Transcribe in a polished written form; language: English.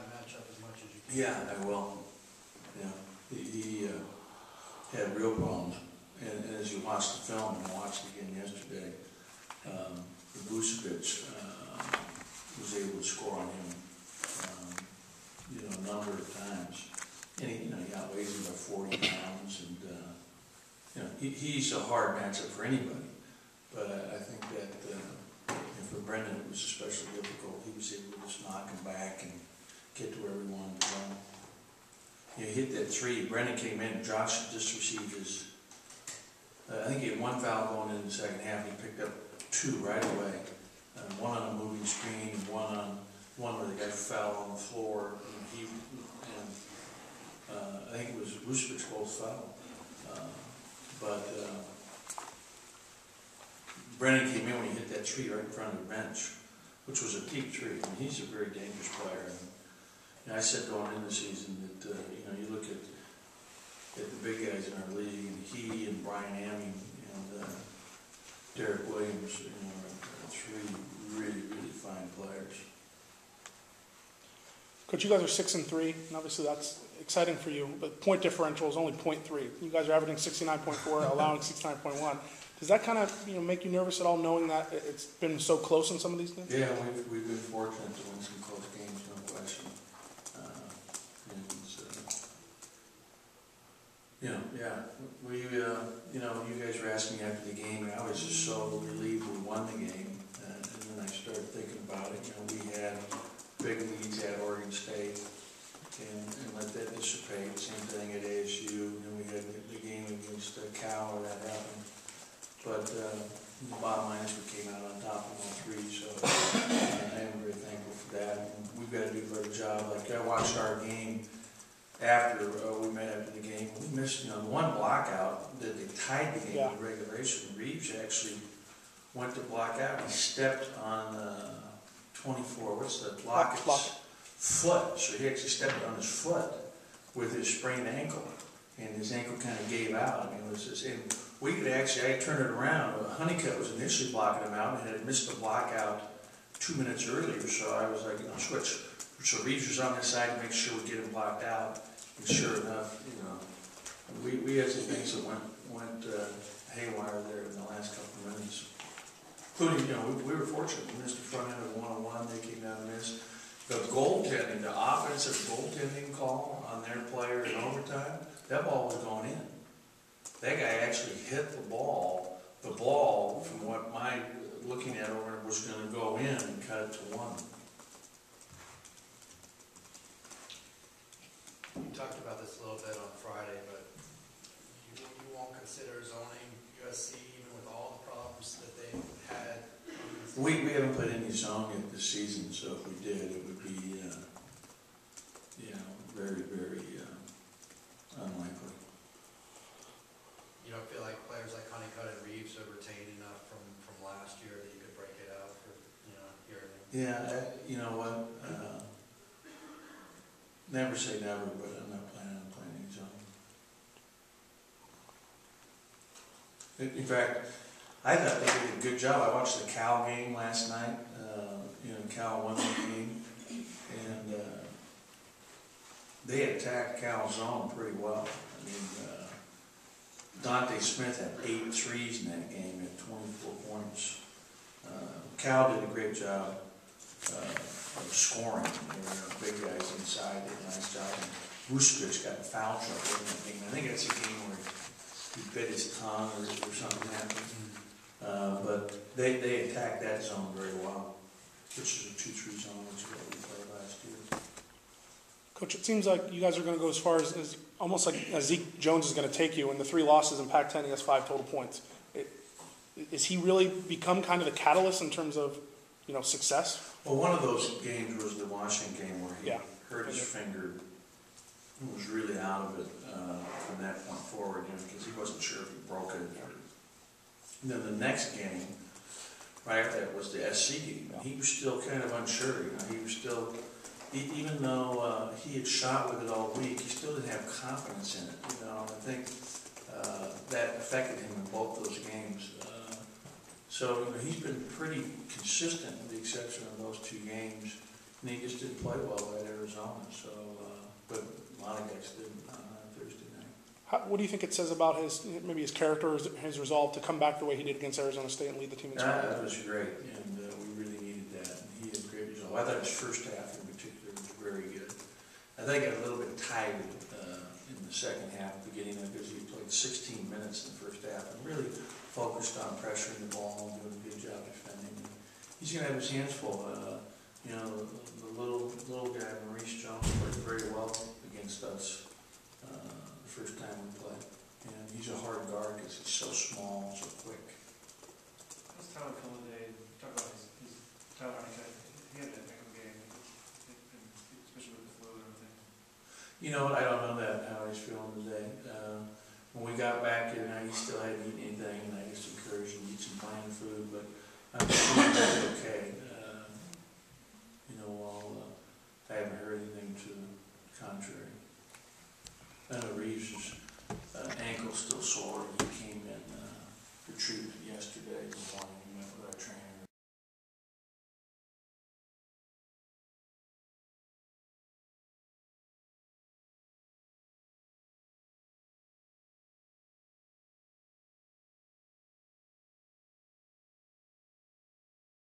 that matchup as much as you can. Yeah, I will. Yeah, he had real problems, and as you watch the film, and I watched it again yesterday, Vucevic was able to score on him, a number of times, and he outweighs him by 40 pounds, and he's a hard matchup for anybody. But I think that for Brendan it was especially difficult. He was able to just knock him back and get to where we wanted to go. He hit that three. Brendan came in. Josh just received his. I think he had one foul going in the second half. He picked up two right away. One on a moving screen, and one where the guy fell on the floor. I think it was Vucevic both foul. But Brennan came in when he hit that tree right in front of the bench, which was a deep tree. I mean, he's a very dangerous player. And I said going into the season that you look at the big guys in our league, and he and Brian Amming and Derek Williams, are three really, really fine players. Coach, you guys are 6-3, and obviously that's exciting for you, but point differential is only 0.3. You guys are averaging 69.4, allowing 69.1. Does that kind of make you nervous at all, knowing that it's been so close in some of these games? Yeah, we've been fortunate to win some close games, no question. You guys were asking me after the game, and I was just so relieved we won the game, and then I started thinking about it. We had big leads at Oregon State, and let that dissipate. Same thing at ASU, and we had the game against Cal where that happened. But the bottom line is we came out on top of all three, so I am very thankful for that. And we've got to do a better job. Like I watched our game after we met after the game. We missed one block out that they tied the game in regulation. Reeves actually went to block out. He stepped on 24. What's the block? Foot. So he actually stepped on his foot with his sprained ankle, and his ankle kind of gave out. I mean, it was just. And we could actually. I turned it around. Honeycutt was initially blocking him out, and had missed the block out 2 minutes earlier. So I was like, switch. So Reeves was on his side to make sure we get him blocked out. And sure enough, we had some things that went haywire there in the last couple of minutes. Including, we were fortunate. We missed the front end of 1-on-1. They came down and missed. The goaltending, the offensive goaltending call on their player in overtime, that ball was going in. That guy actually hit the ball. The ball, from what my looking at over, was going to go in and cut it to one. You talked about this a little bit on Friday, but you won't consider zoning USC even with all the problems that they've had? We haven't put any zone in this season, so if we did, it would be very, very unlikely. You don't feel like players like Honeycutt and Reeves have retained enough from last year that you could break it out for here and there? Yeah, you know what? Never say never, but I'm not planning on playing any zone. In fact, I thought they did a good job. I watched the Cal game last night. Cal won the game, and they attacked Cal's zone pretty well. I mean, Dante Smith had 8 threes in that game at 24 points. Cal did a great job of scoring. There were big guys inside, did a nice job. And Vucevic got in foul trouble in that game. I think that's a game where he bit his tongue or something happened. But they attacked that zone very well, which is a 2-3 zone, which is what we played last year. Coach, it seems like you guys are going to go as far as almost like Zeke Jones is going to take you. In the 3 losses in Pac-10, he has 5 total points. Is he really become kind of the catalyst in terms of success? Well, one of those games was the Washington game where he hurt his finger and was really out of it from that point forward, because he wasn't sure if he broke it. And then the next game, right after that, was the SC game. He was still kind of unsure. He was still, even though he had shot with it all week, he still didn't have confidence in it. I think that affected him in both those games. So he's been pretty consistent, with the exception of those 2 games. And he just didn't play well at Arizona, so, but a lot of guys didn't on Thursday night. What do you think it says about maybe his character, his resolve to come back the way he did against Arizona State and lead the team in scoring? That was great, and we really needed that, and he had great resolve. I thought his first half in particular was very good. I think I got a little bit tired in the second half, beginning of, because he played 16 minutes in the first half and really focused on pressuring the ball and doing a good job defending. He's going to have his hands full. You know, the little guy, Maurice Jones, played very well against us the first time we played. And he's a hard guard because he's so small and so quick. How's Tyler feeling today? Talk about his Tyler, he had that heck of a game, especially with the flu and everything. You know what, I don't know how he's feeling today. When we got back here, he still hadn't eaten anything, and I just encouraged him to eat some plain food, but I'm sure he's okay. You know, I haven't heard anything to the contrary. I know Reeves' ankle's still sore. He came in for treatment yesterday morning. He met with our trainer.